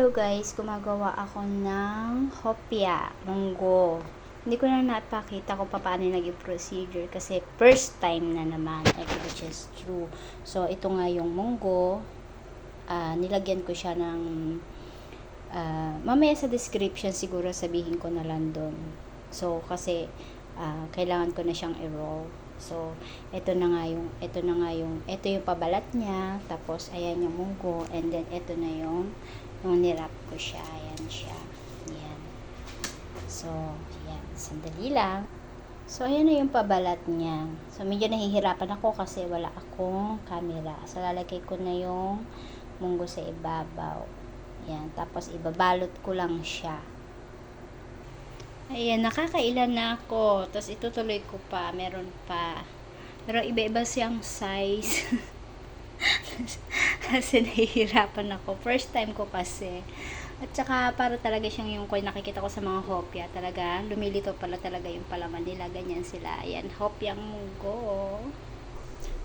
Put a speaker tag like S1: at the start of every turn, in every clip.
S1: Hello guys, gumagawa ako ng hopya, munggo. Hindi ko na napakita kung paano naging procedure kasi first time na naman, which is true. So, ito nga yung munggo. Nilagyan ko siya ng mamaya sa description siguro sabihin ko na lang doon. So, kasi kailangan ko na siyang i-roll. So, ito yung pabalat niya, tapos ayan yung munggo, and then ito na yung nirap ko siya, ayan siya. Ayan. So, ayan, sandali lang. So, ayan na yung pabalat niya. So, medyo nahihirapan ako kasi wala akong camera. So, lalagay ko na yung munggo sa ibabaw. Ayan, tapos ibabalot ko lang siya. Ayan, nakakailan na ako. Tapos itutuloy ko pa. Meron pa. Pero iba-iba siyang size. Kasi nahihirapan ako. First time ko kasi. At saka para talaga siyang yung nakikita ko sa mga hopya. Talaga, lumilito pala talaga yung palaman nila. Ganyan sila. Ayan, hopyang munggo.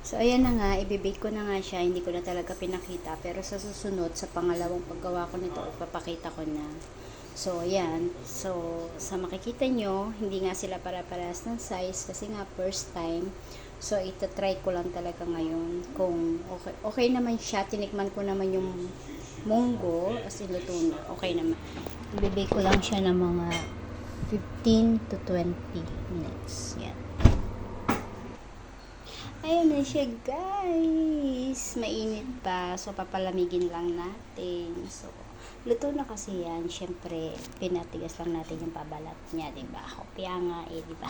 S1: So, ayan na nga. Ibibake ko na nga siya. Hindi ko na talaga pinakita. Pero sa susunod, sa pangalawang paggawa ko nito, ipapakita ko na. So, ayan. So, sa makikita nyo, hindi nga sila para-parehas ng size kasi nga first time. So, ito-try ko lang talaga ngayon kung okay naman siya. Tinikman ko naman yung munggo as iluto na. Okay naman. Ibibake ko lang siya ng mga 15 to 20 minutes. Yan. Ayun na siya, guys. Mainit pa. So, papalamigin lang natin. So, luto na kasi yan. Siyempre, pinatigas lang natin yung pabalat niya, diba? Hopya nga diba?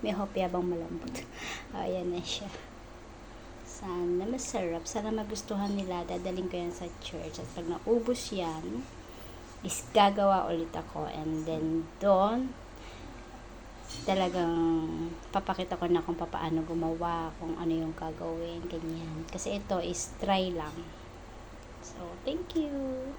S1: May hopya bang malambot? Ayan na siya. Sana masarap. Sana magustuhan nila. Dadaling ko yan sa church. At pag naubos yan, is gagawa ulit ako. And then, doon, talagang papakita ko na kung paano gumawa, kung ano yung gagawin, ganyan. Kasi ito is try lang. So, thank you!